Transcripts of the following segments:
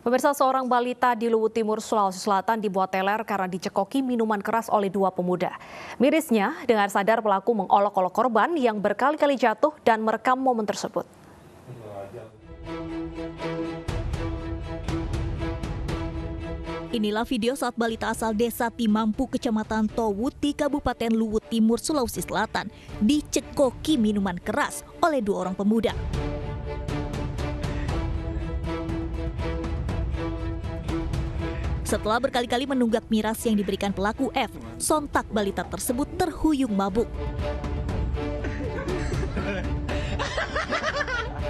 Pemirsa, seorang balita di Luwu Timur, Sulawesi Selatan dibuat teler karena dicekoki minuman keras oleh dua pemuda. Mirisnya, dengan sadar pelaku mengolok-olok korban yang berkali-kali jatuh dan merekam momen tersebut. Inilah video saat balita asal desa Timampu, Kecamatan Towuti, Kabupaten Luwu Timur, Sulawesi Selatan, dicekoki minuman keras oleh dua orang pemuda. Setelah berkali-kali menunggak miras yang diberikan pelaku F, sontak balita tersebut terhuyung mabuk.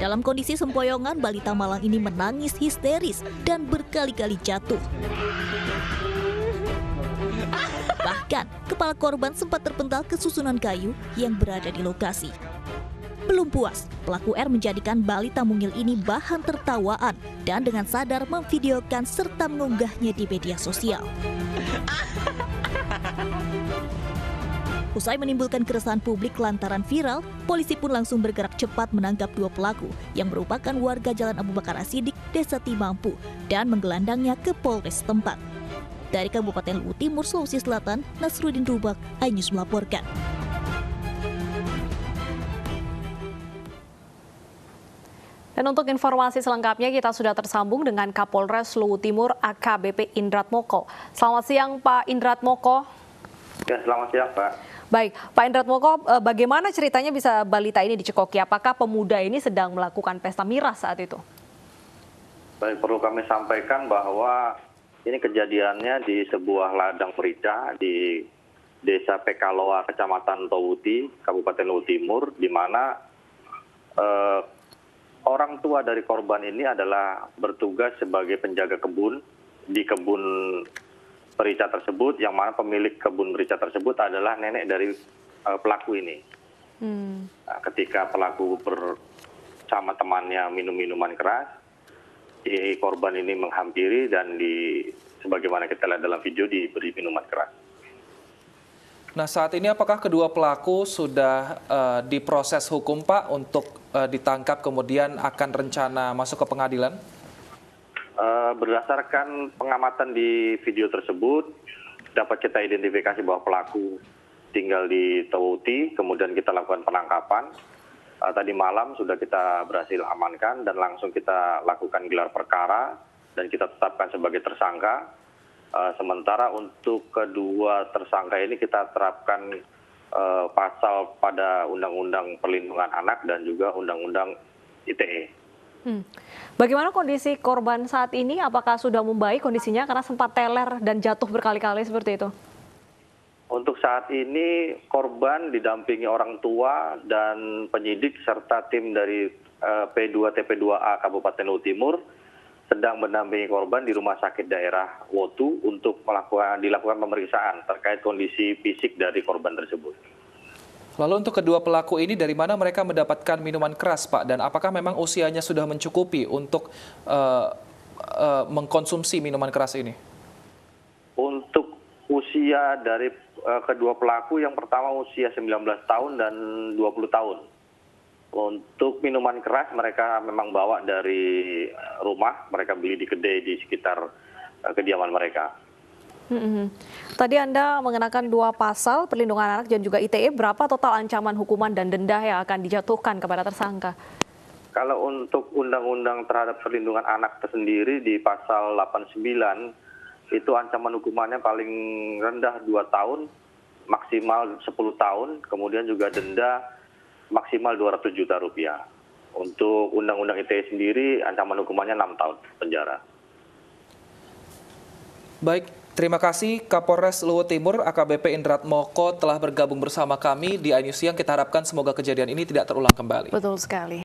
Dalam kondisi sempoyongan, balita malang ini menangis histeris dan berkali-kali jatuh. Bahkan, kepala korban sempat terpental ke susunan kayu yang berada di lokasi. Belum puas, pelaku R menjadikan balita mungil ini bahan tertawaan dan dengan sadar memvideokan serta mengunggahnya di media sosial. Usai menimbulkan keresahan publik lantaran viral, polisi pun langsung bergerak cepat menangkap dua pelaku yang merupakan warga Jalan Abu Bakar As-Siddiq, Desa Timampu, dan menggelandangnya ke Polres setempat. Dari Kabupaten Luwu Timur, Sulawesi Selatan, Nasruddin Rubak, iNews melaporkan. Dan untuk informasi selengkapnya kita sudah tersambung dengan Kapolres Luwu Timur AKBP Indrat Moko. Selamat siang Pak Indrat Moko. Ya, selamat siang Pak. Baik, Pak Indrat Moko, bagaimana ceritanya bisa balita ini dicekoki? Apakah pemuda ini sedang melakukan pesta miras saat itu? Baik, perlu kami sampaikan bahwa ini kejadiannya di sebuah ladang merica di Desa Pekaloa, Kecamatan Towuti, Kabupaten Luwu Timur, di mana orang tua dari korban ini adalah bertugas sebagai penjaga kebun di kebun merica tersebut, yang mana pemilik kebun merica tersebut adalah nenek dari pelaku ini. Nah, ketika pelaku bersama temannya minum minuman keras, korban ini menghampiri dan sebagaimana kita lihat dalam video diberi minuman keras. Nah, saat ini apakah kedua pelaku sudah diproses hukum, Pak, untuk ditangkap kemudian akan rencana masuk ke pengadilan? Berdasarkan pengamatan di video tersebut, dapat kita identifikasi bahwa pelaku tinggal di Towuti, kemudian kita lakukan penangkapan. Tadi malam sudah kita berhasil amankan dan langsung kita lakukan gelar perkara dan kita tetapkan sebagai tersangka. Sementara untuk kedua tersangka ini kita terapkan pasal pada Undang-Undang Perlindungan Anak dan juga Undang-Undang ITE. Bagaimana kondisi korban saat ini? Apakah sudah membaik kondisinya karena sempat teler dan jatuh berkali-kali seperti itu? Untuk saat ini korban didampingi orang tua dan penyidik serta tim dari P2 TP2A Kabupaten Luwu Timur sedang mendampingi korban di rumah sakit daerah Wotu untuk dilakukan pemeriksaan terkait kondisi fisik dari korban tersebut. Lalu untuk kedua pelaku ini dari mana mereka mendapatkan minuman keras, Pak? Dan apakah memang usianya sudah mencukupi untuk mengkonsumsi minuman keras ini? Untuk usia dari kedua pelaku, yang pertama usia 19 tahun dan 20 tahun. Untuk minuman keras mereka memang bawa dari rumah, mereka beli di kedai di sekitar kediaman mereka. Tadi Anda mengenakan dua pasal perlindungan anak dan juga ITE. Berapa total ancaman hukuman dan denda yang akan dijatuhkan kepada tersangka? Kalau untuk undang-undang terhadap perlindungan anak tersendiri di pasal 89, itu ancaman hukumannya paling rendah 2 tahun, maksimal 10 tahun, kemudian juga denda maksimal 200 juta rupiah. Untuk undang-undang ITE sendiri ancaman hukumannya 6 tahun penjara. Baik, terima kasih Kapolres Luwu Timur AKBP Indrat Moko telah bergabung bersama kami di iNews Siang. Kita harapkan semoga kejadian ini tidak terulang kembali. Betul sekali.